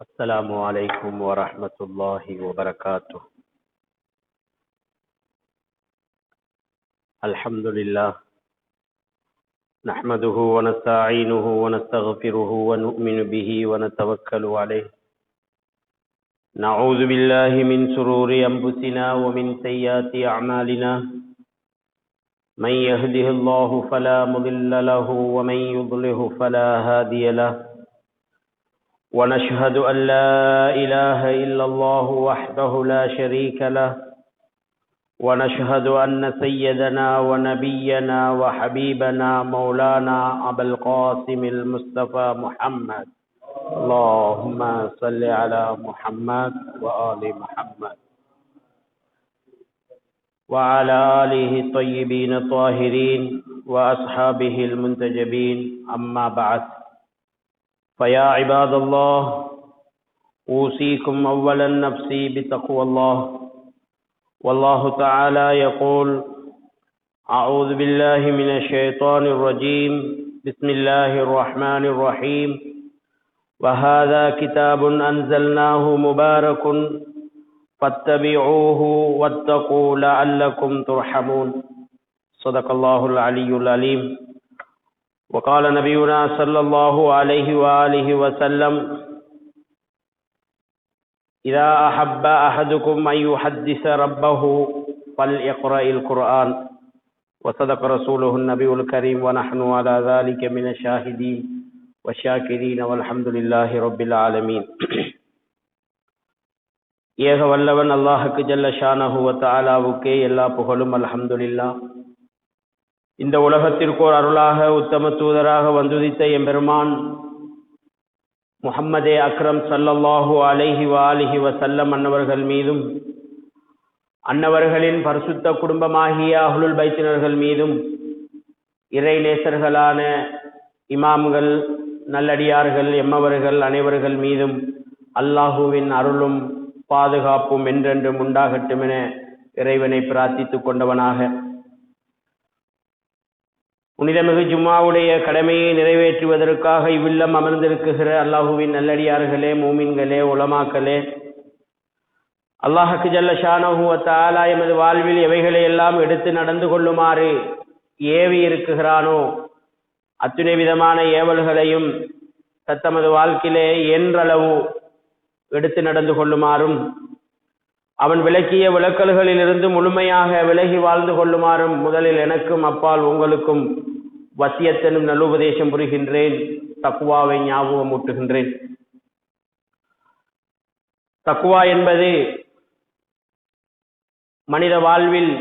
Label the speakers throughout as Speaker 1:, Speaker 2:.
Speaker 1: السلام عليكم ورحمة الله وبركاته. الحمد لله نحمده ونستعينه ونستغفره ونؤمن به ونتوكل عليه. نعوذ بالله من شرور أنفسنا ومن سيئات أعمالنا. من يهده الله فلا مضل له ومن يضلله فلا هادي له. ونشهد أن لا إله إلا الله وحده لا شريك له. ونشهد أن سيدنا ونبينا وحبيبنا مولانا أبا القاسم المصطفى محمد اللهم صل على محمد وآل محمد وعلى آله الطيبين الطاهرين وأصحابه المنتجبين. أما بعد، فيا عباد الله، أوصيكم أولا نفسي بتقوى الله. والله تعالى يقول: أعوذ بالله من الشيطان الرجيم. بسم الله الرحمن الرحيم. وهذا كتاب أنزلناه مبارك فاتبعوه واتقوا لعلكم ترحمون. صدق الله العلي العليم. وقال نبينا صلى الله عليه وآله وسلم: إذا أحب أحدكم أن يحدث ربه فليقرأ القرآن. وصدق رسوله النبي الكريم، ونحن على ذلك من الشاهدين والشاكرين والحمد لله رب العالمين. ஏக வல்லவன் அல்லாஹுக்கு ஜல்ல ஷானஹு வ தஆலாவுக்கே எல்லா புகழும். அல்ஹம்துலில்லாஹ். இந்த உலகத்திற்கு ஒரு அருளாக உத்தம தூதராக வந்துதித்த எம்பெருமான் முஹம்மதே அக்ரம் ஸல்லல்லாஹு அலைஹி வஆலிஹி வஸல்லம் அன்னவர்கள் மீதும், அன்னவர்களின் பரிசுத்த குடும்பமாகிய அஹ்லுல் பைத்தினர்கள் மீதும், இறை நேசர்களான இமாம்கள், நல்லடியார்கள், எம்மவர்கள் அனைவர்கள் மீதும் அல்லாஹுவின் அருளும் பாதுகாப்பும் என்றென்றும் உண்டாகட்டும் என இறைவனை பிரார்த்தித்துக் கொண்டவனாக, புனிதமிகு ஜும்மாவுடைய கடமையை நிறைவேற்றுவதற்காக இவ்வில்லம் அமர்ந்திருக்குகிற அல்லாஹுவின் நல்லடியார்களே, மூமின்களே, உலமாக்களே, அல்லாஹுக்கு ஜல்ல ஷானஹு வ தஆலா எமது வாழ்வில் எவைகளை எல்லாம் எடுத்து நடந்து கொள்ளுமாறு ஏவி இருக்குகிறானோ அத்துணை விதமான ஏவல்களையும் தத்தமது வாழ்க்கையிலே என்றளவு எடுத்து நடந்து கொள்ளுமாறும், அவன் விளக்கிய விளக்கல்களிலிருந்து முழுமையாக விலகி வாழ்ந்து கொள்ளுமாறும் முதலில் எனக்கும் அப்பால் உங்களுக்கும் வசியத்தனும் நல்லுபதேசம் புரிகின்றேன். தக்வாவை ஞாபகம் ஊட்டுகின்றேன். தக்வா என்பது மனித வாழ்வில்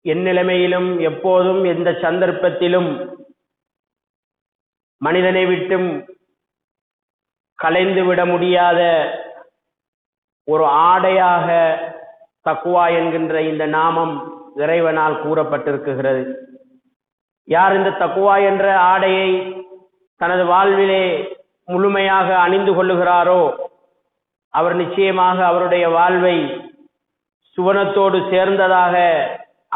Speaker 1: எந்நிலைமையிலும் எப்போதும் எந்த சந்தர்ப்பத்திலும் மனிதனை விட்டும் கலைந்து விட முடியாத ஒரு ஆடையாக தக்வா என்கின்ற இந்த நாமம் இறைவனால் கூறப்பட்டிருக்கிறது. யார் இந்த தக்வா என்ற ஆடையை தனது வாழ்விலே முழுமையாக அணிந்து கொள்ளுகிறாரோ அவர் நிச்சயமாக அவருடைய வாழ்வை சுவனத்தோடு சேர்ந்ததாக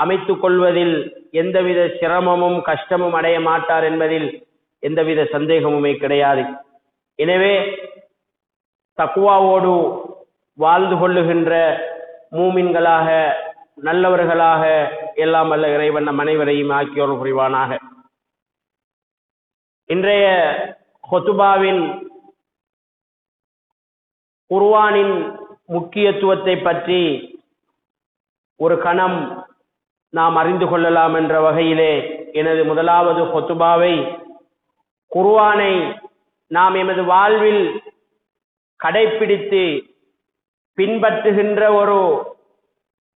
Speaker 1: அமைத்து கொள்வதில் எந்தவித சிரமமும் கஷ்டமும் அடைய மாட்டார் என்பதில் எந்தவித சந்தேகமுமே கிடையாது. எனவே தக்வாவோடு வாழ்ந்து கொள்ளுகின்ற மூமின்களாக, நல்லவர்களாக எல்லாம் வல்ல இறைவன் நம் அனைவரையும் ஆக்கியோர் புரிவானாக. இன்றைய ஹுதுபாவின் குர்ஆனின் முக்கியத்துவத்தை பற்றி ஒரு கணம் நாம் அறிந்து கொள்ளலாம் என்ற வகையிலே எனது முதலாவது ஹுதுபாவை குர்ஆனை நாம் எமது வாழ்வில் கடைப்பிடித்து பின்பற்றுகின்ற ஒரு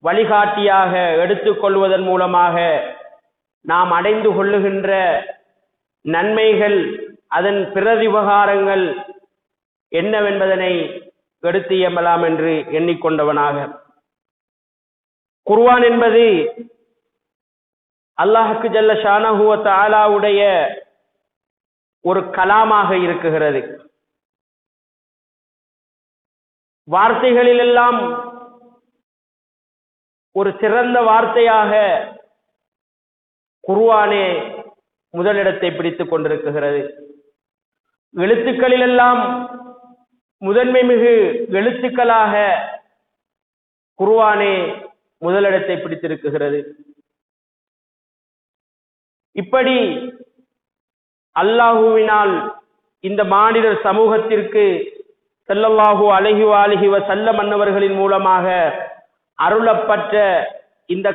Speaker 1: வழிகாட்டியாக எடுத்துக்கொள்வதன் மூலமாக நாம் அடைந்து கொள்ளுகின்ற நன்மைகள், அதன் பிரதிபகாரங்கள் என்னவென்பதனை எடுத்து எம்பலாம் என்று எண்ணிக்கொண்டவனாக, குர்ஆன் என்பது அல்லாஹுக்கு ஜல்ல ஷானஹு வ தஆலாவுடைய ஒரு கலாமாக இருக்குகிறது. வார்த்தைகளிலெல்லாம் ஒரு சிறந்த வார்த்தையாக குர்ஆனே முதலிடத்தை பிடித்துக் கொண்டிருக்கிறது. எழுத்துக்களிலெல்லாம் முதன்மை மிகு எழுத்துக்களாக குர்ஆனே முதலிடத்தை பிடித்திருக்கிறது. இப்படி அல்லாஹுவினால் இந்த மாநில சமூகத்திற்கு ஸல்லல்லாஹு அலைஹி வஸல்லம் அன்னவர்களின் மூலமாக அருளப்பட்ட இந்த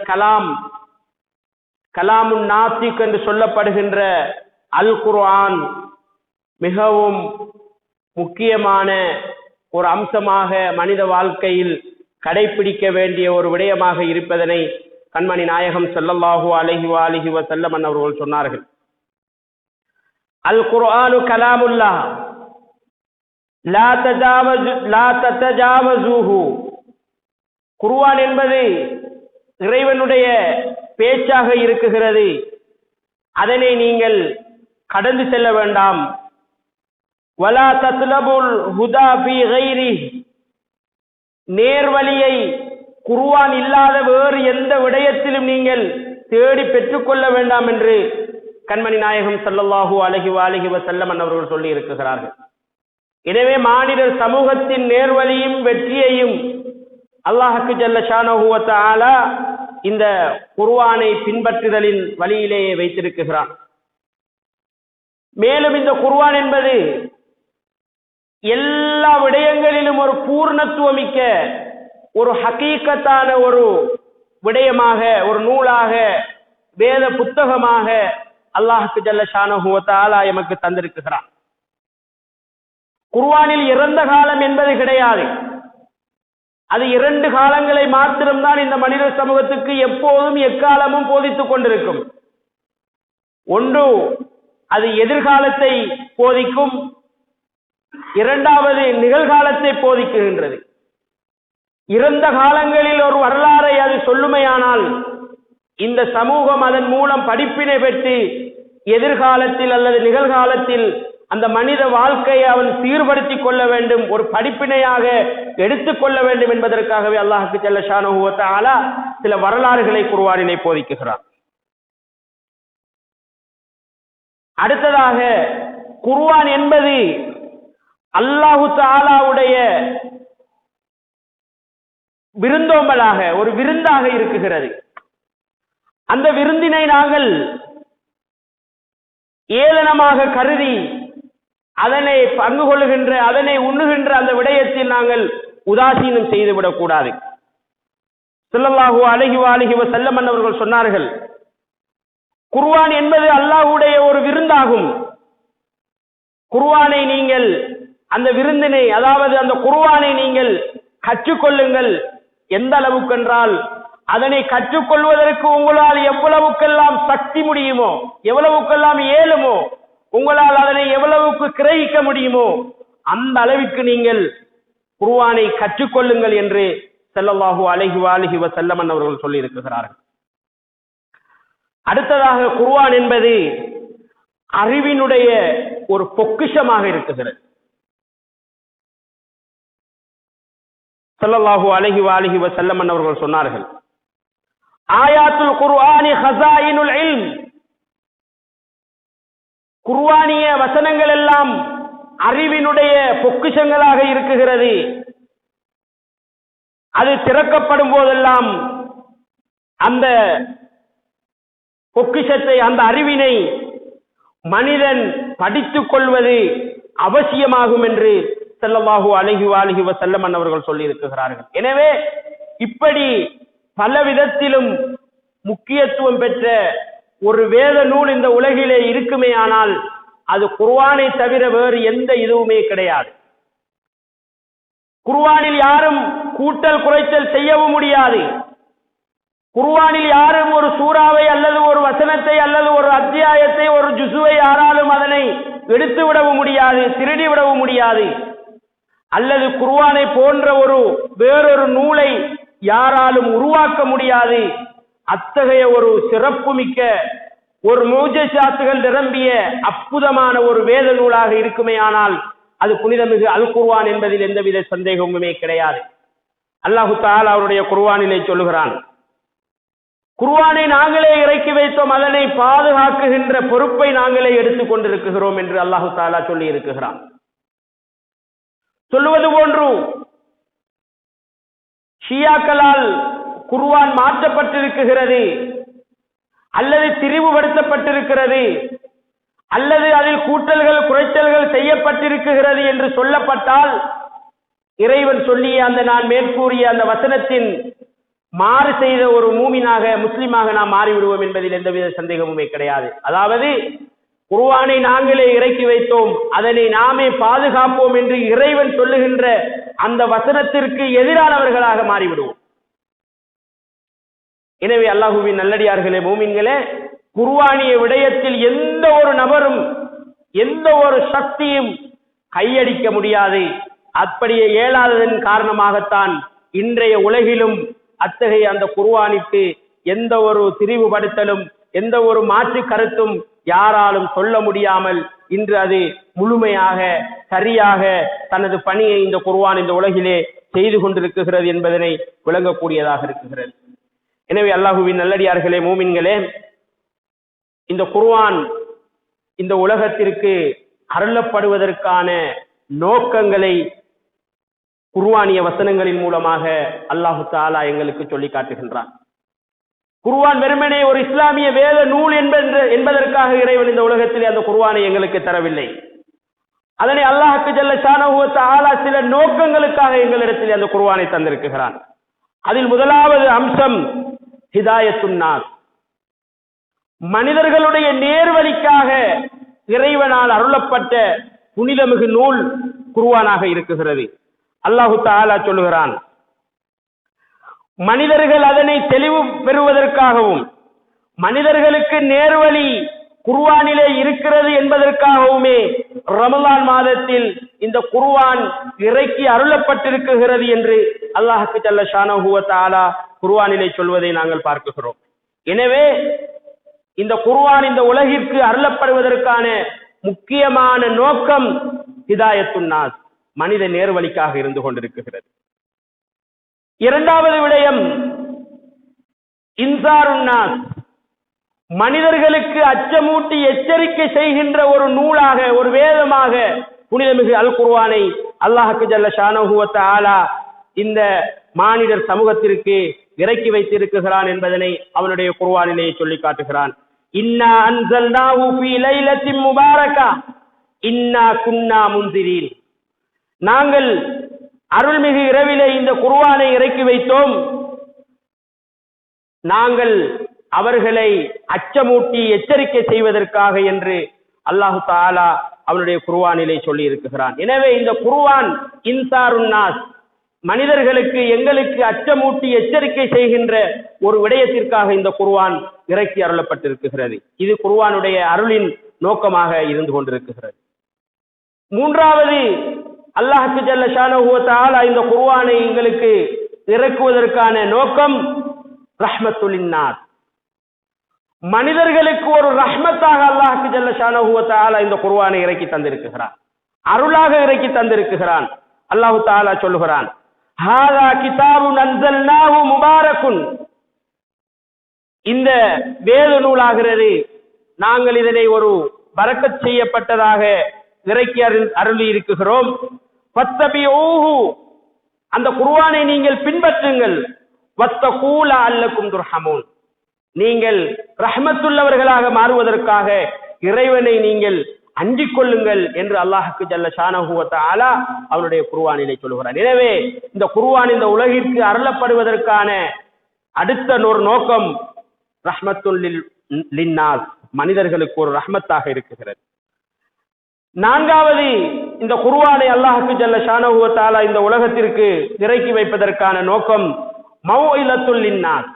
Speaker 1: கலாமுன் நாத்திக் என்று சொல்லப்படுகின்ற அல் குர்ஆன் மிகவும் முக்கியமான ஒரு அம்சமாக மனித வாழ்க்கையில் கடைபிடிக்க வேண்டிய ஒரு விடயமாக இருப்பதனை கண்மணி நாயகம் ஸல்லல்லாஹு அலைஹி வஸல்லம் அவர்கள் சொன்னார்கள். அல் குர்ஆனு கலாமுல்லாஹ் லா ததஜாவஸூஹு. குர்ஆன் என்பது இறைவனுடைய பேச்சாக இருக்குகிறது, அதனை நீங்கள் கடந்து செல்ல வேண்டாம். வலா தத்லபுல் ஹுதா ஃபீ கைரி. நேர்வழியை குர்ஆன் இல்லாத வேறு எந்த விடயத்திலும் நீங்கள் தேடி பெற்றுக்கொள்ள வேண்டாம் என்று கண்மணி நாயகம் ஸல்லல்லாஹு அலைஹி வஸல்லம் அவர்கள் சொல்லி இருக்கிறார்கள். எனவே மானிடர் சமூகத்தின் நேர்வழியும் வெற்றியையும் அல்லாஹ்வுக்கு ஜல்ல ஷானஹு வ தஆலா இந்த குர்ஆனை பின்பற்றுதலின் வழியிலேயே வைத்திருக்கிறான். மேலும் இந்த குர்ஆன் என்பது எல்லா விடயங்களிலும் ஒரு பூர்ணத்துவமிக்க ஒரு ஹகீகத்தான ஒரு விடயமாக, ஒரு நூலாக, வேத புத்தகமாக அல்லாஹ்வுக்கு ஜல்ல ஷானஹு வ தஆலா எமக்கு தந்திருக்கிறான். குர்ஆனில் இறந்த காலம் என்பது கிடையாது. அது 2 காலங்களை மாத்திரம்தான் இந்த மனித சமூகத்துக்கு எப்போதும் எக்காலமும் போதித்துக் கொண்டிருக்கும். ஒன்று, அது எதிர்காலத்தை போதிக்கும். இரண்டாவது, நிகழ்காலத்தை போதிக்குகின்றது. இறந்த காலங்களில் ஒரு வரலாறை அது சொல்லுமையானால் இந்த சமூகம் அதன் மூலம் படிப்பினை பெற்று எதிர்காலத்தில் அல்லது நிகழ்காலத்தில் அந்த மனித வாழ்க்கையை அவன் சீர்படுத்திக் கொள்ள வேண்டும், ஒரு படிப்பினையாக எடுத்துக்கொள்ள வேண்டும் என்பதற்காகவே அல்லாஹ்வுக்கு ஜல்ல ஷானஹு வ தஆலா சில வரலாறுகளை குர்ஆனிலே போதிக்கிறார். அடுத்ததாக, குர்ஆன் என்பது அல்லாஹு தஆலாவுடைய விருந்தோம்பலாக, ஒரு விருந்தாக இருக்குகிறது. அந்த விருந்தினை நாங்கள் ஏளனமாக கருதி அதனை பங்கு கொள்ளுகின்ற, அதனை உண்ணுகின்ற அந்த விடயத்தில் நாங்கள் உதாசீனம் செய்துவிடக் கூடாது. ஸல்லல்லாஹு அலைஹி வஸல்லம் அவர்கள் சொன்னார்கள், குர்ஆன் என்பது அல்லாஹ்வுடைய ஒரு விருந்தாகும். குர்ஆனை நீங்கள், அந்த விருந்தினை, அதாவது அந்த குர்ஆனை நீங்கள் கற்றுக்கொள்ளுங்கள். எந்த அளவுக்கு என்றால், அதனை கற்றுக்கொள்வதற்கு உங்களால் எவ்வளவுக்கெல்லாம் சக்தி முடியுமோ, எவ்வளவுக்கெல்லாம் இயலுமோ, உங்களால் அதனை எவ்வளவுக்கு கிரகிக்க முடியுமோ அந்த அளவிற்கு நீங்கள் குர்ஆனை கற்றுக்கொள்ளுங்கள் என்று ஸல்லல்லாஹு அலைஹி வஸல்லம் அவர்கள் சொல்லி இருக்கிறார்கள். அடுத்ததாக, குர்ஆன் என்பது அறிவினுடைய ஒரு பொக்கிஷமாக இருக்குகிறது. ஸல்லல்லாஹு அலைஹி வஸல்லம் அவர்கள் சொன்னார்கள், ஆயாத்துல் குர்ஆனி ஹஸாயினுல் இல்ம். குர்ஆனிய வசனங்கள் எல்லாம் அறிவினுடைய பொக்கிஷங்களாக இருக்குகிறது. அது திறக்கப்படும் போதெல்லாம் அந்த பொக்கிஷத்தை, அந்த அறிவினை மனிதன் படித்துக் கொள்வது அவசியமாகும் என்று ஸல்லல்லாஹு அலைஹி வஸல்லம் அவர்கள் சொல்லி இருக்கிறார்கள். எனவே இப்படி பல விதத்திலும் முக்கியத்துவம் பெற்ற ஒரு வேத நூல் இந்த உலகிலே இருக்குமே ஆனால் அது குர்ஆனை தவிர வேறு எந்த இதுவுமே கிடையாது. குர்ஆனில் யாரும் கூட்டல் குறைத்தல் செய்யவும் முடியாது. குர்ஆனில் யாரும் ஒரு சூறாவை அல்லது ஒரு வசனத்தை அல்லது ஒரு அத்தியாயத்தை, ஒரு ஜுசுவை யாராலும் அதனை எடுத்து விடவும் முடியாது, திருடி விடவும் முடியாது. அல்லது குர்ஆனை போன்ற ஒரு வேறொரு நூலை யாராலும் உருவாக்க முடியாது. அத்தகைய ஒரு சிறப்புமிக்க, ஒரு முஜிஸாத்துகள் நிரம்பிய அற்புதமான ஒரு வேத நூலாக இருக்குமே ஆனால் அது புனிதமிகு அல் குர்ஆன் என்பதில் எந்தவித சந்தேகமுமே கிடையாது. அல்லாஹு தஆலா அவருடைய குர்ஆனிலே சொல்லுகிறான், குர்ஆனை நாங்களே இறக்கி வைத்தோம், அதனை பாதுகாக்குகின்ற பொறுப்பை நாங்களே எடுத்துக் கொண்டிருக்கிறோம் என்று அல்லாஹு தஆலா சொல்லி இருக்கிறான். சொல்லுவது போன்று ஷியாக்களால் குர்ஆன் மாற்றப்பட்டிருக்கிறது அல்லது திரிவுபடுத்தப்பட்டிருக்கிறது அல்லது அதில் கூட்டல்கள் குறைத்தல்கள் செய்யப்பட்டிருக்கிறது என்று சொல்லப்பட்டால் இறைவன் சொல்லிய அந்த நான் மேற்கூறிய அந்த வசனத்தின் மாறு செய்த ஒரு மூமினாக முஸ்லிமாக நாம் மாறிவிடுவோம் என்பதில் எந்தவித சந்தேகமுமே கிடையாது. அதாவது குர்ஆனை நாங்களே இறக்கி வைத்தோம், அதனை நாமே பாதுகாப்போம் என்று இறைவன் சொல்லுகின்ற அந்த வசனத்திற்கு எதிரானவர்களாக மாறிவிடுவோம். எனவே அல்லாஹ்வின் நல்லடியார்களே, மூமின்களே, குர்ஆனிய விடயத்தில் எந்த ஒரு நபரும் எந்த ஒரு சக்தியும் கையடிக்க முடியாது. அப்படியே இயலாததன் காரணமாகத்தான் இன்றைய உலகிலும் அத்தகைய அந்த குர்ஆனுக்கு எந்த ஒரு திரிவுபடுத்தலும் எந்த ஒரு மாற்று கருத்தும் யாராலும் சொல்ல முடியாமல் இன்று அது முழுமையாக சரியாக தனது பணியை இந்த குர்ஆன் இந்த உலகிலே செய்து கொண்டிருக்கிறது என்பதனை விளங்கக்கூடியதாக இருக்கிறது. எனவே அல்லாஹ்வின் நல்லடியார்களே, மூமின்களே, இந்த குர்ஆன் இந்த உலகத்திற்கு அருளப்படுவதற்கான நோக்கங்களை குர்ஆனிய வசனங்களின் மூலமாக அல்லாஹு தஆலா எங்களுக்கு சொல்லி காட்டுகின்றான். குர்ஆன் வெறுமனே ஒரு இஸ்லாமிய வேத நூல் என்பதற்காக இறைவன் இந்த உலகத்திலே அந்த குர்ஆனை எங்களுக்கு தரவில்லை. அதனை அல்லாஹ்வுக்கு ஜல்ல ஷானஹு வ தஆலா சில நோக்கங்களுக்காக எங்களிடத்தில் அந்த குர்ஆனை தந்திருக்கிறான். அதில் முதலாவது அம்சம் ஹிதாயத்துன் நாஸ், மனிதர்களுடைய நேர்வழிக்காக இறைவனால் அருளப்பட்ட புனிதமிகு நூல் குர்ஆனாக இருக்கிறது. அல்லாஹு தஆலா சொல்லுகிறான், மனிதர்கள் அதனை தெளிவு பெறுவதற்காகவும் மனிதர்களுக்கு நேர்வழி குர்ஆனிலே இருக்கிறது என்பதற்காகவுமே ரமலான் மாதத்தில் இந்த குர்ஆன் இறக்கி அருளப்பட்டிருக்கிறது என்று அல்லாஹ்வுக்கு ஜல்ல ஷானஹு வ தஆலா குர்ஆனிலே சொல்வதை நாங்கள் பார்க்கிறோம். எனவே இந்த குர்ஆன் இந்த உலகிற்கு அருளப்படுவதற்கான முக்கியமான நோக்கம் ஹிதாயத்துன் நாஸ், மனித நேர்வழிக்காக இருந்து கொண்டிருக்கிறது. இரண்டாவது விடயம் இன்சாருன் நாஸ், மனிதர்களுக்கு அச்சமூட்டி எச்சரிக்கை செய்கின்ற ஒரு நூலாக ஒரு வேதமாக புனிதமிகு அல் குர்ஆனை அல்லாஹ்வுக்கு ஜல்ல ஷானஹு வ தஆலா இந்த மானிடர் சமூகத்திற்கு இறக்கி வைத்திருக்கிறான் என்பதனை அவனுடைய குர்ஆனிலே சொல்லி காட்டுகிறான். இன்னா அன்ஸல்னாஹு ஃபீ லைலத்தின் முபாரகா இன்னா குன்னா முன்சிரீன், நாங்கள் அருள்மிகு இரவிலே இந்த குர்ஆனை இறக்கி வைத்தோம், நாங்கள் அவர்களை அச்சமூட்டி எச்சரிக்கை செய்வதற்காக என்று அல்லாஹு தஆலா அவனுடைய குர்ஆனிலே சொல்லி இருக்கிறான். எனவே இந்த குர்ஆன் இன்சாருன் நாஸ், மனிதர்களுக்கு எங்களுக்கு அச்சமூட்டி எச்சரிக்கை செய்கின்ற ஒரு விடயத்திற்காக இந்த குர்ஆன் இறக்கி அருளப்பட்டிருக்கிறது. இது குர்ஆனுடைய அருளின் நோக்கமாக இருந்து கொண்டிருக்கிறது. மூன்றாவது, அல்லாஹ்வுக்கு ஜல்ல ஷானஹு வ தஆலா இந்த குர்ஆனை எங்களுக்கு இறக்குவதற்கான நோக்கம் ரஹ்மத்துல் லின்னாஸ், மனிதர்களுக்கு ஒரு ரஹ்மத்தாக அல்லாஹ்வுக்கு ஜல்ல ஷானஹு வ தஆலா இந்த குர்ஆனை இறக்கி தந்திருக்கிறான், அருளாக இறக்கி தந்திருக்கிறான். அல்லாஹ் தஆலா சொல்லுகிறான், ஹாதா கிதாபுன் அன்ஸல்னாஹு முபாரக்குன், இந்த வேத நூலாகிறது நாங்கள் இதனை ஒரு பரக்கத் செய்யப்பட்டதாக இறக்கி அருளி இருக்கிறோம். ஃபத்தபிஊஹு, அந்த குர்ஆனை நீங்கள் பின்பற்றுங்கள். வத்தகூ லஅல்லக்கும் துர்ஹமூன், நீங்கள் ரஹ்மத்துள்ளவர்களாக மாறுவதற்காக இறைவனை நீங்கள் அஞ்சிக் கொள்ளுங்கள் என்று அல்லாஹ்வுக்கு ஜல்ல ஷானஹு வ தஆலா அவருடைய குர்ஆனிலே சொல்கிறார். எனவே இந்த குர்ஆன் இந்த உலகிற்கு அருளப்படுவதற்கான அடுத்த ஒரு நோக்கம் ரஹ்மத்துல் லின்னாஸ், மனிதர்களுக்கு ஒரு ரஹ்மத்தாக இருக்கிறது. நான்காவது, இந்த குர்ஆனை அல்லாஹ்வுக்கு ஜல்ல ஷானஹு வ தஆலா இந்த உலகத்திற்கு இறக்கி வைப்பதற்கான நோக்கம் மௌஇலத்துல் லின்னாஸ்,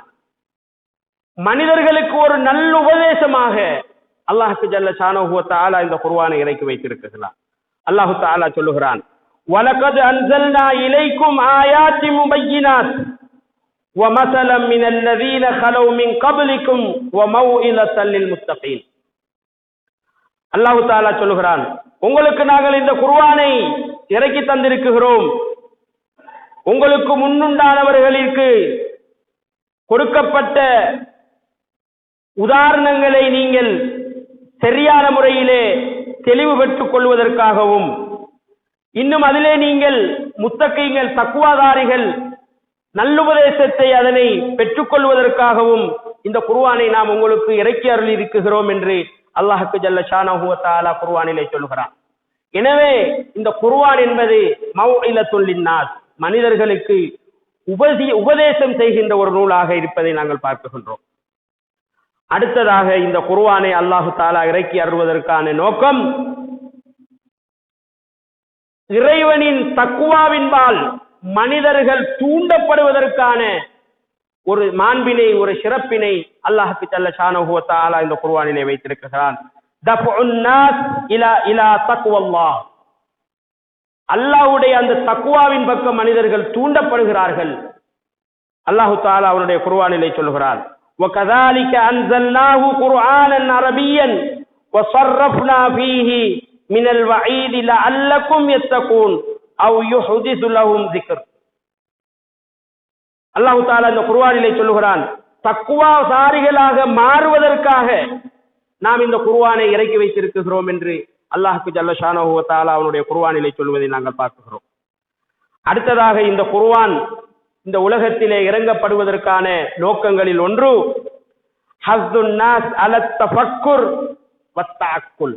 Speaker 1: மனிதர்களுக்கு ஒரு நல்ல உபதேசமாக அல்லாஹ்வுக்கு ஜல்ல ஷானஹு வ தஆலா இந்த குர்ஆனை இறக்கி வைத்திருக்கிறார். அல்லாஹ் தஆலா சொல்லுகிறான், வலகத் அன்ஸல்னா இலைக்கும் ஆயாத்தின் முபய்யினாத் வமஸலம் மினல்லதீன கலவ் மின் கப்லிக்கும் வமௌஇலத்தல் லில்முத்தகீன். அல்லாஹ் தஆலா சொல்லுகிறான், உங்களுக்கு நாங்கள் இந்த குர்ஆனை இறக்கி தந்திருக்கிறோம், உங்களுக்கு முன்னுண்டானவர்களுக்கு கொடுக்கப்பட்ட உதாரணங்களை நீங்கள் சரியான முறையிலே தெளிவு பெற்றுக் கொள்வதற்காகவும் இன்னும் அதிலே நீங்கள் முத்தகீங்கள் தக்வாதாரிகள் நல்லுபதேசத்தை அதனை பெற்றுக்கொள்வதற்காகவும் இந்த குர்ஆனை நாம் உங்களுக்கு இறக்கி அருளி இருக்கிறோம் என்று அல்லாஹ்வுக்கு ஜல்ல ஷானஹு வ தஆலா குர்ஆனிலே சொல்கிறான். எனவே இந்த குர்ஆன் என்பது மவ்இலத்துல் லின்னாஸ், மனிதர்களுக்கு உபதேசம் செய்கின்ற ஒரு நூலாக இருப்பதை நாங்கள் பார்க்கின்றோம். அடுத்ததாக இந்த குர்ஆனை அல்லாஹ் தஆலா இறக்கி அருள்வதற்கான நோக்கம் இறைவனின் தக்வாவின்பால் மனிதர்கள் தூண்டப்படுவதற்கான ஒரு மாண்பினை, ஒரு சிறப்பினை அல்லாஹ்வுக்கு ஜல்ல ஷானஹு வ தஆலா இந்த குர்ஆனிலே வைத்திருக்கிறான். தஃஉன் நாஸ் இலா தக்வல்லாஹ், அல்லாஹ்வுடைய அந்த தக்வாவின் பக்கம் மனிதர்கள் தூண்டப்படுகிறார்கள். அல்லாஹ் தஆலா அவருடைய குர்ஆனிலே சொல்கிறார், وَكَذَلِكَ أَنزَلْنَاهُ قُرْآنًا عَرَبِيًّا وَصَرَّفْنَا فِيهِ مِنَ الْوَعِيدِ لَعَلَّكُمْ يَتَّقُونَ أَوْ يُحْدِثُ لَهُمْ ذِكْرًا. அல்லாஹ் தஆலா இந்த குர்ஆனிலே சொல்கிறான், தக்வாசாரிகளாக மாறுவதற்காக நாம் இந்த குர்ஆனை இறக்கி வைத்திருக்கிறோம் என்று அல்லாஹ்வுக்கு ஜல்ல ஷானஹு வ தஆலா அவனுடைய குர்ஆனிலே சொல்வதை நாங்கள் பார்க்கிறோம். அடுத்ததாக இந்த குர்ஆன் இந்த உலகத்திலே இறங்கப்படுவதற்கான நோக்கங்களில் ஒன்று ஹஸ்துன் நாஸ் அலத் தஃபக்குர் வத்தஅக்குல்,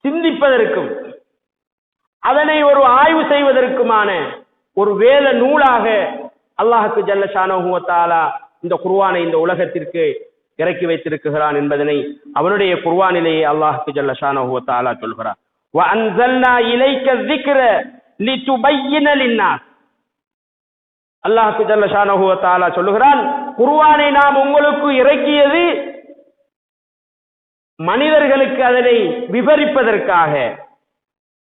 Speaker 1: சிந்திப்பதற்கும் அதனை ஒரு ஆய்வு செய்வதற்குமான ஒரு வேத நூலாக அல்லாஹ்வுக்கு ஜல்ல ஷானஹு வ தஆலா இந்த குர்ஆனை இந்த உலகத்திற்கு இறக்கி வைத்திருக்கிறான் என்பதனை அவனுடைய குர்ஆனிலேயே அல்லாஹ்வுக்கு ஜல்ல ஷானஹு வ தஆலா சொல்கிறார். வ அன்ஸல்னா இலைக ذிக்ர லிதுபய்யின லின்னாஸ், அல்லாஹ்வுக்கு ஜல்ல ஷானஹு வ தஆலா சொல்கிறான், குர்ஆனை நாம் உங்களுக்கு இறக்கியது மனிதர்களுக்கு அதனை விவரிப்பதற்காக.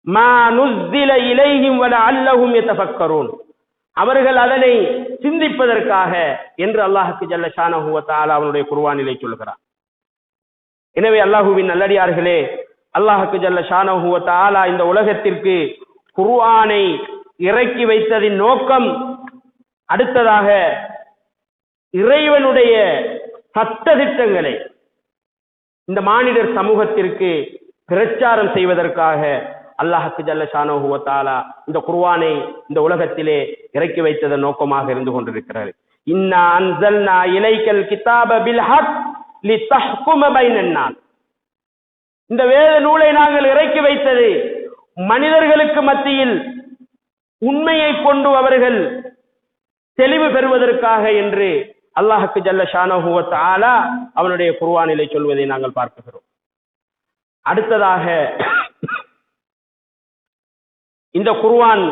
Speaker 1: மா நுஸ்ஸில இலைஹிம் வலஅல்லஹும் யதஃபக்கரூன், அவர்கள் அதனை சிந்திப்பதற்காக என்று அல்லாஹ்வுக்கு ஜல்ல ஷானஹு வ தஆலா அவனுடைய குர்ஆனிலே சொல்கிறார். எனவே அல்லாஹ்வின் நல்லடியார்களே, அல்லாஹ்வுக்கு ஜல்ல ஷானஹு வ தஆலா இந்த உலகத்திற்கு குர்ஆனை இறக்கி வைத்ததின் நோக்கம் அடுத்ததாக இறைவனுடைய சட்ட திட்டங்களை இந்த மானிடர் சமூகத்திற்கு பிரச்சாரம் செய்வதற்காக அல்லாஹ்வுக்கு ஜல்ல ஷானஹு வ தஆலா இந்த குர்ஆனை இந்த உலகத்திலே இறக்கி வைத்ததன் நோக்கமாக இருந்து கொண்டிருக்கிறது. இன்னா அன்ஸல்னா இலைக்கல் கிதாப பில் ஹக் லிதஹ்கும பைனன் நாஸ், இந்த வேத நூலை நாங்கள் இறக்கி வைத்தது மனிதர்களுக்கு மத்தியில் உண்மையை கொண்டு அவர்கள் தெளிவு பெறுவதற்காக என்று அல்லாஹ்வுக்கு ஜல்ல ஷானஹு வ தஆலா அவனுடைய குர்ஆனிலே சொல்வதை நாங்கள் பார்க்கிறோம். அடுத்ததாக இந்த குர்ஆன்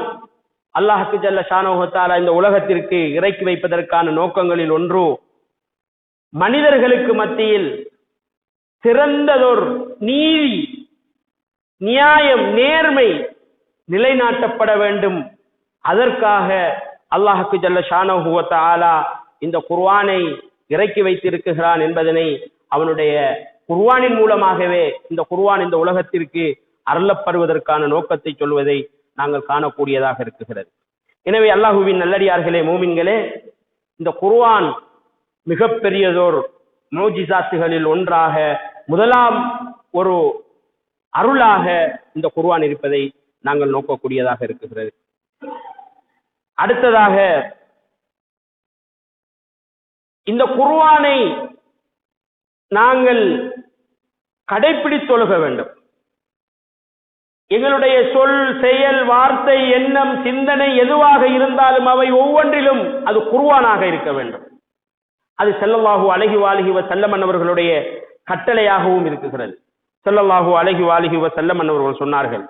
Speaker 1: அல்லாஹ்வுக்கு ஜல்ல ஷானஹு வ தஆலா இந்த உலகத்திற்கு இறக்கி வைப்பதற்கான நோக்கங்களில் ஒன்று மனிதர்களுக்கு மத்தியில் சிறந்ததொரு நீதி, நியாயம், நேர்மை நிலைநாட்டப்பட வேண்டும். அதற்காக அல்லாஹ்வுக்கு ஜல்ல ஷானஹு வ தஆலா இந்த குர்ஆனை இறக்கி வைத்திருக்கிறான் என்பதனை அவனுடைய குர்ஆனின் மூலமாகவே இந்த குர்ஆன் இந்த உலகத்திற்கு அருளப்படுவதற்கான நோக்கத்தை சொல்வதை நாங்கள் காணக்கூடியதாக இருக்கிறது. எனவே அல்லாஹ்வின் நல்லடியார்களே, மூமின்களே, இந்த குர்ஆன் மிகப்பெரியதோர் மோஜிசாத்துகளில் ஒன்றாக, முதலாம் ஒரு அருளாக இந்த குர்ஆன் இருப்பதை நாங்கள் நோக்கக்கூடியதாக இருக்கிறது. அடுத்ததாக இந்த குர்ஆனை நாங்கள் கடைபிடித்தொழுக வேண்டும். எங்களுடைய சொல், செயல், வார்த்தை, எண்ணம், சிந்தனை எதுவாக இருந்தாலும் அவை ஒவ்வொன்றிலும் அது குர்ஆனாக இருக்க வேண்டும். அது ஸல்லல்லாஹு அலைஹி வஸல்லம் அவர்களுடைய கட்டளையாகவும் இருக்கிறது. ஸல்லல்லாஹு அலைஹி வஸல்லம் அவர்கள் சொன்னார்கள்,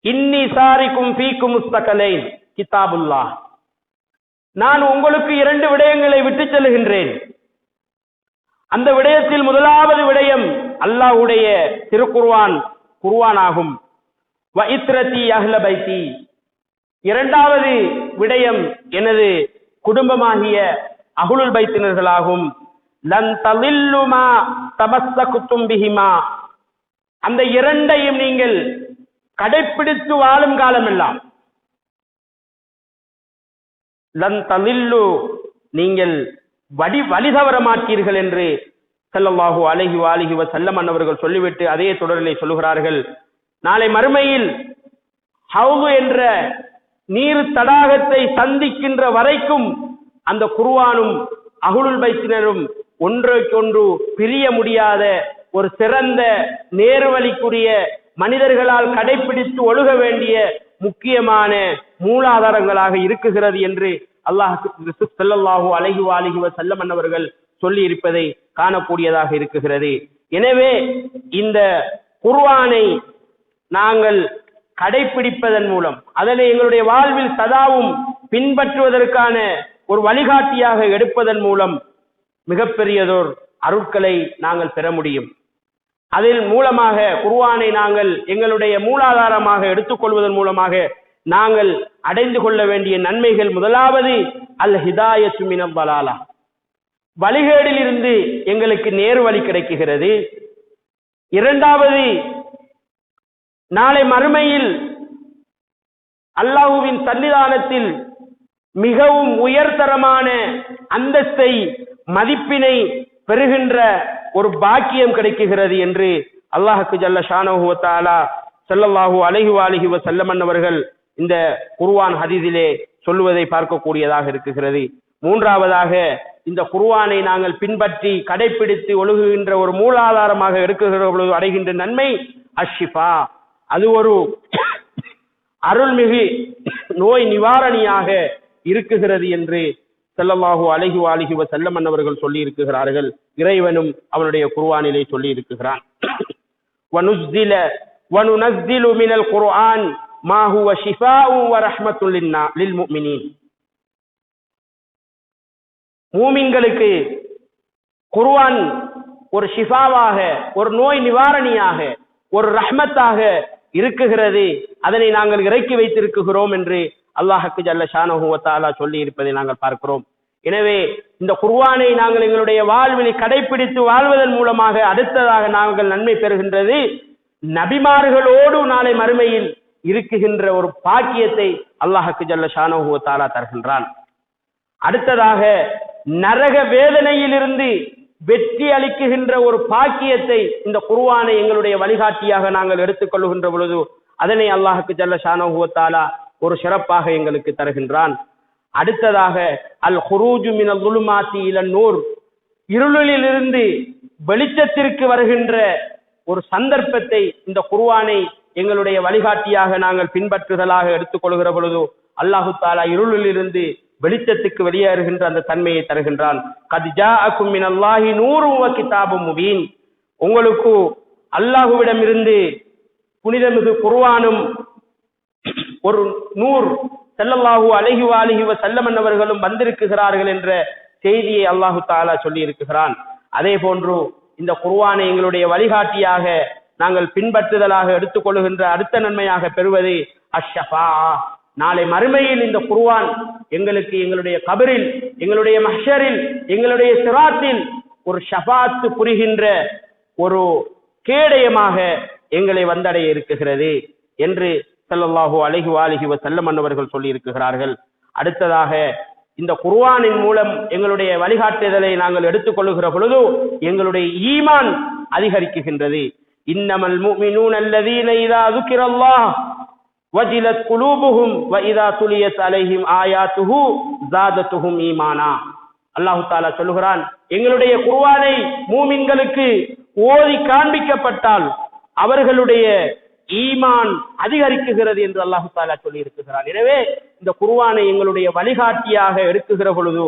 Speaker 1: இன்னி சாரிக்கும் ஃபீக்கும் முஸ்தகலைன் கிதாபுல்லாஹ், நான் உங்களுக்கு 2 விடயங்களை விட்டு செல்கின்றேன். அந்த விடயத்தில் முதலாவது விடயம் அல்லாஹ்வுடைய திருக்குர்ஆன், குர்ஆனாகும். வ இத்ரதி அஹ்ல பைத்தி, இரண்டாவது விடயம் எனது குடும்பமாகிய அஹ்லுல் பைத்தினர்களாகும். லன் தலில்லு மா தமஸ்ஸகுதும் பிஹிமா, அந்த இரண்டையும் நீங்கள் கடைப்பிடித்து வாழும் காலமெல்லாம், லன் தலில்லு, நீங்கள் வழி தவற மாட்டீர்கள் என்று ஸல்லல்லாஹு அலைஹி வஸல்லம் அவர்கள் சொல்லிவிட்டு அதே தொடரிலே சொல்லுகிறார்கள், நாளை மறுமையில் ஹவுது என்ற நீர் தடாகத்தை சந்திக்கின்ற வரைக்கும் அந்த குர்ஆனும் அஹ்லுல் பைத்தினரும் ஒன்றுக்கொன்று பிரிய முடியாத ஒரு சிறந்த நேர்வழிக்குரிய மனிதர்களால் கடைபிடித்து ஒழுக வேண்டிய முக்கியமான மூலாதாரங்களாக இருக்குகிறது என்று அல்லாஹ் ஸல்லல்லாஹு அலைஹி வஸல்லம் அவர்கள் சொல்லி இருப்பதை காணக்கூடியதாக இருக்குகிறது. எனவே இந்த குர்ஆனை நாங்கள் கடைபிடிப்பதன் மூலம், அதனை எங்களுடைய வாழ்வில் சதாவும் பின்பற்றுவதற்கான ஒரு வழிகாட்டியாக எடுப்பதன் மூலம் மிகப்பெரியதோர் அருட்களை நாங்கள் பெற முடியும். அதில் மூலமாக குர்ஆனை நாங்கள் எங்களுடைய மூலாதாரமாக எடுத்துக்கொள்வதன் மூலமாக நாங்கள் அடைந்து கொள்ள வேண்டிய நன்மைகள், முதலாவது அல் ஹிதாயத்து மினல் வலாலா, வழிகேடில் இருந்து எங்களுக்கு நேர் வழி கிடைக்குகிறது. இரண்டாவது, நாளை மறுமையில் அல்லாஹ்வின் சன்னிதானத்தில் மிகவும் உயர்தரமான அந்தஸ்தை, மதிப்பினை பெறுகின்ற ஒரு பாக்கியம் கிடைக்குகிறது என்று அல்லாஹ்க்கு ஜல்ல ஷானஹு வ தஆலா ஸல்லல்லாஹு அலைஹி வஸல்லம் அவர்கள் இந்த குர்ஆன் ஹதீஸிலே சொல்லுவதை பார்க்கக்கூடியதாக இருக்குகிறது. மூன்றாவதாக, இந்த குர்ஆனை நாங்கள் பின்பற்றி கடைபிடித்து ஒழுகுகின்ற ஒரு மூலாதாரமாக எடுக்குகிற பொழுது அடைகின்ற நன்மை அஷ்ஷிஃபா, அது ஒரு அருள்மிகு நோய் நிவாரணியாக இருக்குகிறது என்று ஸல்லல்லாஹு அலைஹி வஸல்லம் அவர்கள் சொல்லி இருக்கிறார்கள். இறைவனும் அவனுடைய குர்ஆனிலே சொல்லி இருக்கிறான். வனுனஸ்ஸிலு மினல் குர்ஆன் மா ஹுவ ஷிஃபாஉ வ ரஹ்மத்துல் லில் முஃமினீன். மூமின்களுக்கு குர்ஆன் ஒரு ஷிஃபாவாக, ஒரு நோய் நிவாரணியாக, ஒரு ரஹ்மத்தாக இருக்குகிறது. அதனை நாங்கள் இறக்கி வைத்திருக்கிறோம் என்று அல்லாஹ்க்கு ஜல்ல ஷானஹு வ தஆலா சொல்லி இருப்பதை நாங்கள் பார்க்கிறோம். எனவே இந்த குர்ஆனை நாங்கள் எங்களுடைய வாழ்வில் கடைபிடித்து வாழ்வதன் மூலமாக அடுத்ததாக நாங்கள் நன்மை பெறுகின்றது, நபிமார்களோடு நாளை மறுமையில் இருக்குகின்ற ஒரு பாக்கியத்தை அல்லாஹ்க்கு ஜல்ல ஷானஹு வ தஆலா தருகின்றான். அடுத்ததாக, நரக வேதனையிலிருந்து வெற்றி அளிக்குகின்ற ஒரு பாக்கியத்தை இந்த குர்ஆனை எங்களுடைய வழிகாட்டியாக நாங்கள் எடுத்துக்கொள்ளுகின்ற பொழுது அதனை அல்லாஹ்க்கு ஜல்ல ஷானஹு வ தஆலா ஒரு சிறப்பாக எங்களுக்கு தருகின்றான். அடுத்ததாக, அல் குரூஜு மினல் ஸுலுமாத்தி இலன் நூர், இருளிலிருந்து வெளிச்சத்திற்கு வருகின்ற ஒரு சந்தர்ப்பத்தை இந்த குர்ஆனை எங்களுடைய வழிகாட்டியாக நாங்கள் பின்பற்றுதலாக எடுத்துக்கொள்கிற பொழுது அல்லாஹு தஆலா இருளிலிருந்து வெளிச்சத்துக்கு வெளியேறுகின்ற அந்த தன்மையை தருகின்றான். கத் ஜாஅக்கும் மினல்லாஹி நூரும் வ கிதாபும் முபீன், உங்களுக்கு அல்லாஹ்விடம் இருந்து புனிதமிகு குர்ஆனும் ஒரு நூர் ஸல்லல்லாஹு அலைஹி வஸல்லம் அவர்களும் வந்திருக்கிறார்கள் என்ற செய்தியை அல்லாஹு தஆலா சொல்லி இருக்கிறான். அதே போன்று இந்த குர்ஆனை எங்களுடைய வழிகாட்டியாக நாங்கள் பின்பற்றுதலாக எடுத்துக்கொள்கின்ற அடுத்த நன்மையாக பெறுவது அஷ்ஷஃபா. நாளை மறுமையில் இந்த குர்ஆன் எங்களுக்கு எங்களுடைய கபரில், எங்களுடைய மஹ்ஷரில், எங்களுடைய சிராத்தில் ஒரு ஷஃபாத்து புரிகின்ற ஒரு கேடயமாக எங்களை வந்தடைய இருக்குகிறது என்று ஸல்லல்லாஹு அலைஹி வஸல்லம் அவர்கள் சொல்லி இருக்கிறார்கள். அடுத்ததாக, இந்த குர்ஆனின் மூலம் எங்களுடைய வழிகாட்டுதலை நாங்கள் எடுத்துக்கொள்ளுகிற பொழுது எங்களுடைய ஈமான் அதிகரிக்குகின்றது. இன்னமல் முஃமினூன அல்லதீன இதா ذுகிரல்லாஹ் வஜிலத் குலூபுஹும் வ இதா துலியத் அலைஹிம் ஆயாத்துஹு ஸாதத்துஹும் ஈமானா. அல்லாஹ் தஆலா சொல்கிறான், எங்களுடைய குர்ஆனை மூமின்களுக்கு ஓதி காண்பிக்கப்பட்டால் அவர்களுடைய ஈமான் அதிகரிக்குகிறது என்று அல்லாஹ் தஆலா சொல்லி இருக்கிறான். எனவே இந்த குர்ஆனை எங்களுடைய வழிகாட்டியாக எடுக்குகிற பொழுது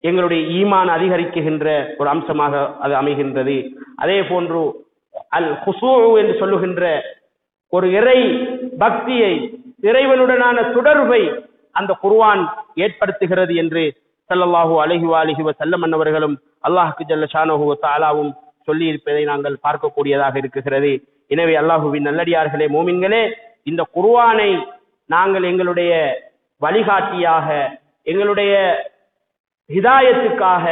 Speaker 1: எங்களுடைய ஈமான் அதிகரிக்குகின்ற ஒரு அம்சமாக அது அமைகின்றது. அதே போன்று அல் குசூ என்று சொல்லுகின்ற ஒரு இறை பக்தியை, இறைவனுடனான தொடர்பை அந்த குர்ஆன் ஏற்படுத்துகிறது என்று ஸல்லல்லாஹு அலைஹி வஸல்லம் அவர்களும் அல்லாஹ்க்கு ஜல்ல ஷானஹு வ தஆலாவும் சொல்லி இருப்பதை நாங்கள் பார்க்கக்கூடியதாக இருக்குகிறது. எனவே அல்லாஹுவின் நல்லடியார்களே, மூமின்களே, இந்த குர்ஆனை நாங்கள் எங்களுடைய வழிகாட்டியாக, எங்களுடைய ஹிதாயத்துக்காக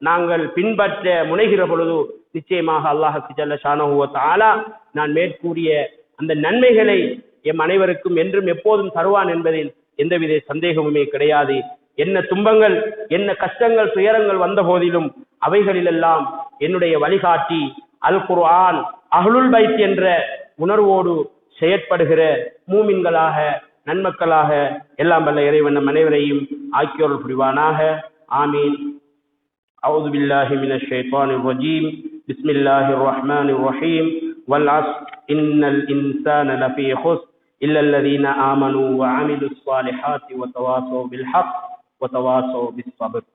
Speaker 1: நாங்கள் பின்பற்ற முனைகிற பொழுது நிச்சயமாக அல்லாஹ்க்கு ஜல்ல ஷானஹு வ தஆலா நான் மேற்கூறிய அந்த நன்மைகளை எம் அனைவருக்கும் என்றும் எப்போதும் தருவான் என்பதில் எந்தவித சந்தேகமுமே கிடையாது. என்ன துன்பங்கள், என்ன கஷ்டங்கள், துயரங்கள் வந்த போதிலும் அவைகளிலெல்லாம் என்னுடைய வழிகாட்டி அல் குர்ஆன், அஹ்லுல் பைத் என்ற உணர்வோடு செயற்படுகிற மூமின்களாக நன்மக்களாக எல்லாம் வல்ல இறைவன் நம் அனைவரையும் ஆக்கியோர் புரிவானாக. ஆமீன். அஊது பில்லாஹி மினஷ் ஷைத்தானிர் ரஜீம். பிஸ்மில்லாஹிர் ரஹ்மானிர் ரஹீம். வல் அஸ்ர் இன்னல் இன்சான லஃபீ குஸ்ர் இல்லல்லதீன ஆமனூ வ அமிலுஸ் ஸாலிஹாத்தி வ தவாஸவ் பில் ஹக் வ தவாஸவ் பிஸ் ஸப்ர்.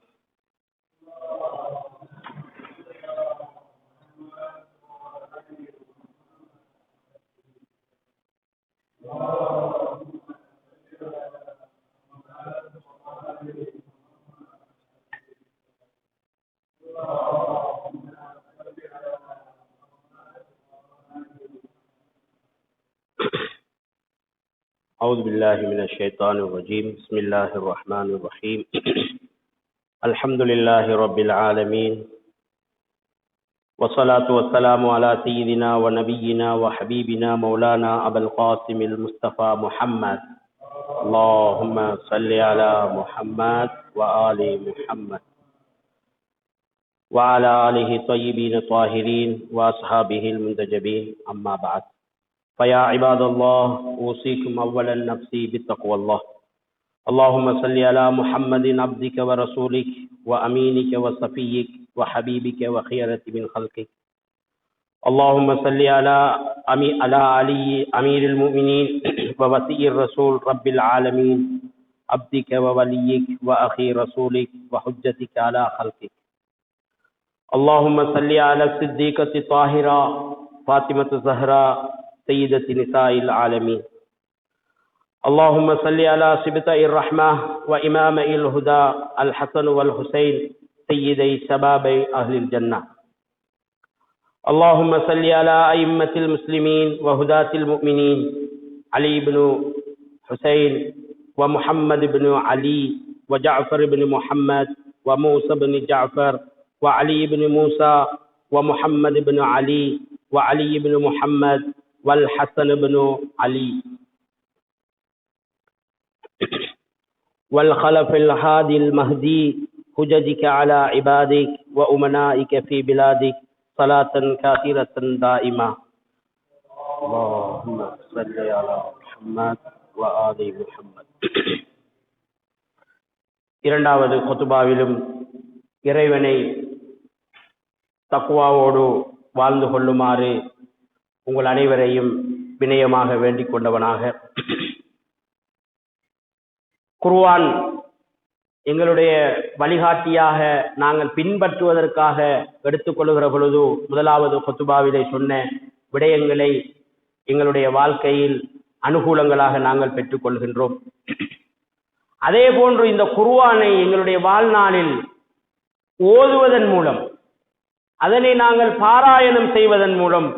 Speaker 1: أعوذ بالله من الشيطان الرجيم. بسم الله الرحمن الرحيم. الحمد لله رب العالمين والصلاة والسلام على سيدنا ونبينا وحبيبنا مولانا أبا القاسم المصطفى محمد. اللهم صل على محمد وآل محمد وعلى آله الطيبين الطاهرين وأصحابه المنتجبين. أما بعد، فيا عباد الله، أوصيكم أولا نفسي بتقوى الله. اللهم صل على محمد عبدك ورسولك وأمينك وصفيك وحبيبك وخيرة من خلقك. اللهم صل على علي أمير المؤمنين ووصي الرسول رب العالمين، عبدك ووليك وأخي رسولك وحجتك على خلقك. اللهم صل على الصديقة الطاهرة فاطمة الزهراء سيدة نساء العالمين. اللهم صل على سبطي الرحمة وإمام الهدى الحسن والحسين سيدي شباب أهل الجنة. اللهم صل على أئمة المسلمين وهداة المؤمنين علي بن حسين ومحمد بن علي وجعفر بن محمد وموسى بن جعفر وعلي بن موسى ومحمد بن علي وعلي بن محمد والحسن بن علي والخلف الهادي المهدي حججك على عبادك وأمنائك في بلادك صلاة كثيرة دائمة. اللهم صل على محمد وآل محمد. இரண்டாவது குத்பாவிலும் இறைவனை தக்வாவோடு வாழ்ந்து கொள்ளுமாறு உங்கள் அனைவரையும் வினயமாக வேண்டிக் கொண்டவனாக, குர்ஆன் எங்களுடைய வழிகாட்டியாக நாங்கள் பின்பற்றுவதற்காக எடுத்துக்கொள்கிற பொழுது முதலாவது குத்பாவிலே சொன்ன விடயங்களை எங்களுடைய வாழ்க்கையில் அனுகூலங்களாக நாங்கள் பெற்றுக்கொள்கின்றோம். அதே போன்று இந்த குர்ஆனை எங்களுடைய வாழ்நாளில் ஓதுவதன் மூலம், அதனை நாங்கள் பாராயணம் செய்வதன் மூலம்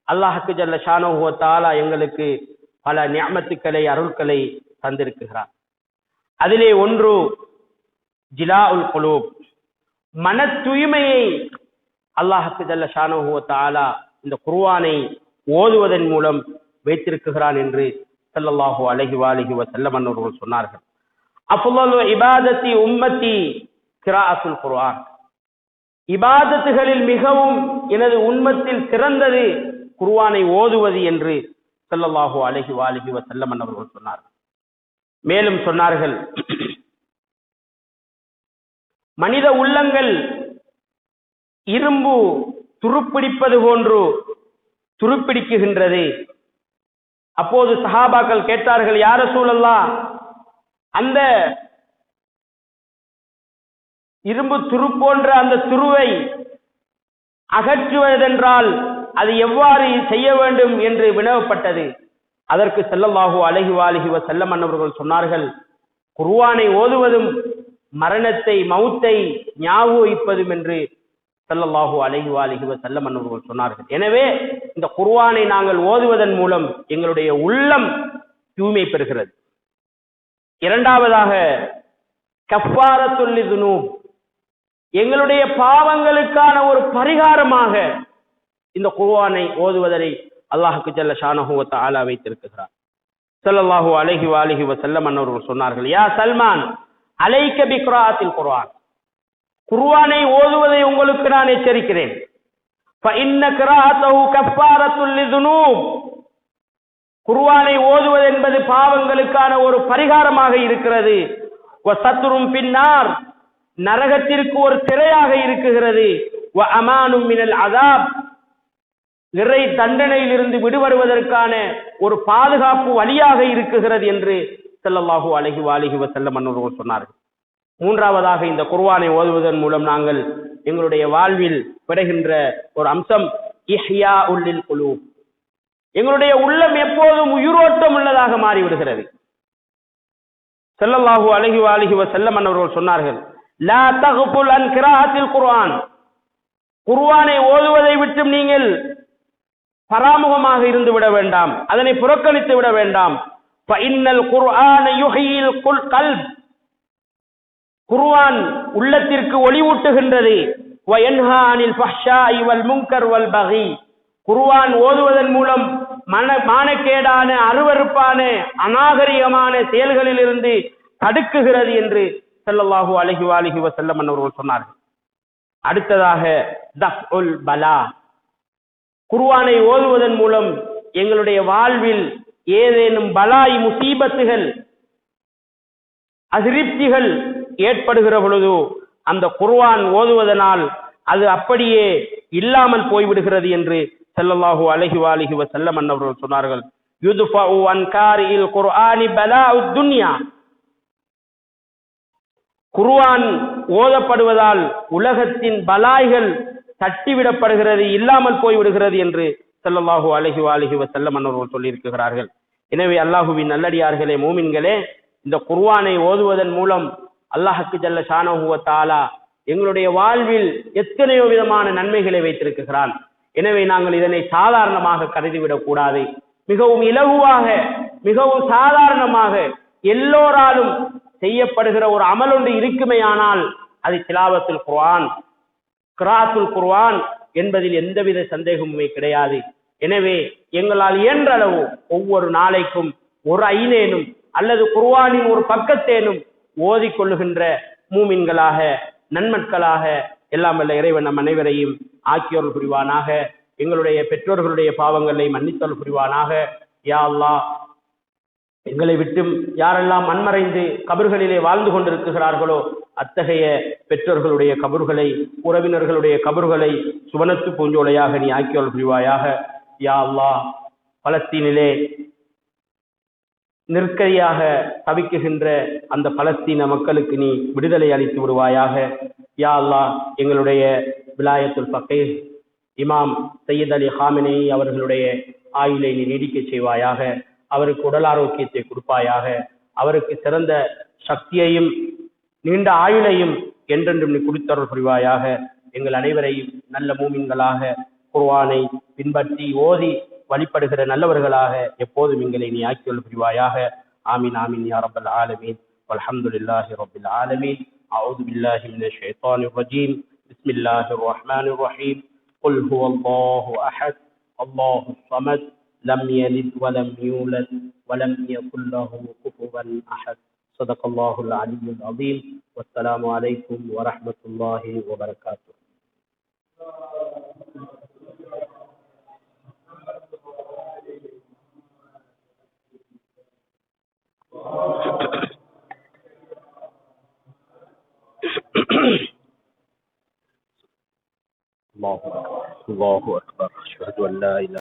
Speaker 1: அல்லாஹ்க்கு ஜல்ல ஷானஹு வ தஆலா எங்களுக்கு பல நிஅமத்துக்களை அருள்களை தந்திருக்கிறார். அதிலே ஒன்று ஜிலாஉல் குலூப், மன தூய்மையை அல்லாஹ்க்கு ஜல்ல ஷானஹு வ தஆலா இந்த குர்ஆனை ஓதுவதன் மூலம் வைத்திருக்கிறான் என்று ஸல்லல்லாஹு அலைஹி வஆலிஹி வஸல்லம் அவர்கள் சொன்னார்கள். அஃலலு இபாதத்தி உம்மத்தி கிராஅத்துல் குர்ஆன், இபாதத்துகளில் மிகவும் எனது உம்மத்தில் சிறந்தது குர்ஆனை ஓதுவது என்று ஸல்லல்லாஹு அலைஹி வஆலிஹி வஸல்லம் அவர்கள் சொன்னார்கள். மேலும் சொன்னார்கள், மனித உள்ளங்கள் இரும்பு துருப்பிடிப்பது போன்று துருப்பிடிக்குகின்றது. அப்போது சஹாபாக்கள் கேட்டார்கள், யா ரசூலல்லாஹ், அந்த இரும்பு துரு போன்ற அந்த துருவை அகற்றுவதென்றால் அது எவ்வாறு செய்ய வேண்டும் என்று வினவப்பட்டது. அதற்கு ஸல்லல்லாஹு அலைஹி வஆலிஹி வஸல்லம் அவர்கள் சொன்னார்கள், குர்ஆனை ஓதுவதும் மரணத்தை மௌத்தை ஞாபகிப்பதும் என்று ஸல்லல்லாஹு அலைஹி வஆலிஹி வஸல்லம் அவர்கள் சொன்னார்கள். எனவே இந்த குர்ஆனை நாங்கள் ஓதுவதன் மூலம் எங்களுடைய உள்ளம் தூய்மை பெறுகிறது. இரண்டாவதாக கஃபாரத்துல் லிதுனூப், எங்களுடைய பாவங்களுக்கான ஒரு பரிகாரமாக இந்த குர்ஆனை ஓதுவதை அல்லாஹ்க்கு ஜல்ல ஷானஹு வ தஆலா வைத்திருக்கிறார். ஸல்லல்லாஹு அலைஹி வஆலிஹி வஸல்லம் அவர்கள் சொன்னார்கள், யா சல்மான் அலைக பிக்ராஅத்தில் குர்ஆன், குர்ஆனை ஓதுவதை உங்களுக்கு நான் எச்சரிக்கிறேன். ஃபஇன்ன கிராஅத்தஹு கஃபாரத்துல் லிதுனூப், குர்ஆனை ஓதுவது என்பது பாவங்களுக்கான ஒரு பரிகாரமாக இருக்கிறது. வசத்ரும் பின்னார், நரகத்திற்கு ஒரு திரையாக இருக்குகிறது. வ அமானும் மினல் அஸாப், இறை தண்டனையிலிருந்து விடுபடுவதற்கான ஒரு பாதுகாப்பு வழியாக இருக்குகிறது என்று ஸல்லல்லாஹு அலைஹி வஸல்லம் அவர்கள் சொன்னார்கள். மூன்றாவதாக, இந்த குர்ஆனை ஓதுவதன் மூலம் நாங்கள் எங்களுடைய வாழ்வில் பெறுகின்ற ஒரு அம்சம் இஹ்யாஉல் லில் குலூப், எங்களுடைய உள்ளம் எப்போதும் உயிரோட்டம் உள்ளதாக மாறிவிடுகிறது. ஸல்லல்லாஹு அலைஹி வஸல்லம் அவர்கள் சொன்னார்கள், லா தக்ஃபுல் அன் கிராஅத்தில் குர்ஆன், குர்ஆனை ஓதுவதை விட்டு நீங்கள் பராமுகமாக இருந்து விட வேண்டாம், அதனை புறக்கணித்து விட வேண்டாம். ஃபஇன்னல் குர்ஆன யுஹ்யில் கல்ப், குர்ஆன் உள்ளத்திற்கு ஒளிவூட்டுகின்றது. வ யன்ஹா அனில் ஃபஹ்ஷாஇ வல் முன்கர் வல் பகி, குர்ஆன் ஓதுவதன் மூலம் மானக்கேடான, அருவருப்பான, அநாகரிகமான செயல்களிலிருந்து தடுக்குகிறது என்று ஸல்லல்லாஹு அலைஹி வஸல்லம் அவர்கள் சொன்னார்கள். அடுத்ததாக தஃஉல் பலா, குர்ஆனை ஓதுவதன் மூலம் எங்களுடைய வாழ்வில் ஏதேனும் பலாய், முசீபத்துகள், அதிருப்திகள் ஏற்படுகிற பொழுது அந்த குர்ஆன் ஓதுவதனால் அது அப்படியே இல்லாமல் போய்விடுகிறது என்று ஸல்லல்லாஹு அலைஹி வஸல்லம் அவர்கள் சொன்னார்கள். யுத்ஃபஉ அன் காரிஇல் குர்ஆனி பலாஉத் துன்யா, குர்ஆன் ஓதப்படுவதால் உலகத்தின் பலாய்கள் தட்டிவிடப்படுகிறது, இல்லாமல் போய்விடுகிறது என்று ஸல்லல்லாஹு அலைஹி வஸல்லம் அவர்கள் சொல்லியிருக்கிறார்கள். எனவே அல்லாஹுவின் நல்லடியார்களே, மூமின்களே, இந்த குர்ஆனை ஓதுவதன் மூலம் அல்லாஹ்வுக்கு ஜல்ல ஷானஹு வ தஆலா எங்களுடைய வாழ்வில் எத்தனையோ விதமான நன்மைகளை வைத்திருக்கிறான். எனவே நாங்கள் இதனை சாதாரணமாக கருதிவிடக் கூடாது. மிகவும் இலகுவாக, மிகவும் சாதாரணமாக எல்லோராலும் செய்யப்படுகிற ஒரு அமல் ஒன்று இருக்குமேயானால் அது திலாவத்துல் குர்ஆன், கிராஅத்துல் குர்ஆன் என்பதில் எந்தவித சந்தேகமுமே கிடையாது. எனவே எங்களால் இயன்ற அளவு ஒவ்வொரு நாளைக்கும் ஒரு ஐனேனும் அல்லது குர்ஆனின் ஒரு பக்கத்தேனும் ஓதிக்கொள்ளுகின்ற மூமின்களாக, நன்மக்களாக எல்லாம் வல்ல இறைவன் நம் அனைவரையும் ஆக்கியோர் புரிவானாக. எங்களுடைய பெற்றோர்களுடைய பாவங்களை மன்னித்தல் புரிவானாக. யா அல்லாஹ், எங்களை விட்டும் யாரெல்லாம் மண்மறைந்து கபர்களிலே வாழ்ந்து கொண்டிருக்கிறார்களோ அத்தகைய பெற்றோர்களுடைய கபர்களை, உறவினர்களுடைய கபர்களை சுவனத்து பூஞ்சோலையாக நீ ஆக்கியோர் புரிவாயாக. யா அல்லாஹ், பலஸ்தீனிலே நெருக்கடியாக தவிக்குகின்ற அந்த பலஸ்தீன மக்களுக்கு நீ விடுதலை அளித்து விடுவாயாக. யா அல்லாஹ், எங்களுடைய விலாயத்துல் ஃபகீஹ் இமாம் சையத் அலி ஹாமினேயி அவர்களுடைய ஆயுளை நீ நீடிக்க செய்வாயாக. அவருக்கு உடல் ஆரோக்கியத்தை கொடுப்பாயாக. அவருக்கு சிறந்த சக்தியையும் நீண்ட ஆயுளையும் என்றென்றும் நீ கொடுத்தருள் புரிவாயாக. எங்கள் அனைவரையும் நல்ல மூமின்களாக குர்ஆனை பின்பற்றி ஓதி வழிபடுகிற நல்லவர்களாக எப்போதும் எங்களை நீ ஆக்கியொள் புரிவாயாக. ஆமீன் ஆமீன் யா ரப்பல் ஆலமீன். வல்ஹம்துலில்லாஹி ரப்பில் ஆலமீன். அஊது பில்லாஹி மினஷ் ஷைத்தானிர் ரஜீம். பிஸ்மில்லாஹிர் ரஹ்மானிர் ரஹீம். குல் ஹுவல்லாஹு அஹத் அல்லாஹுஸ் ஸமத் லம் யலித் வலம் யூலத் வலம் யகுல் லஹு குஃபுவன் அஹத். ஸதகல்லாஹுல் அலிய்யுல் அஸீம். வஸ்ஸலாமு அலைக்கும் வரஹ்மத்துல்லாஹி வபரகாத்துஹு. الله أكبر. أشهد أن لا إله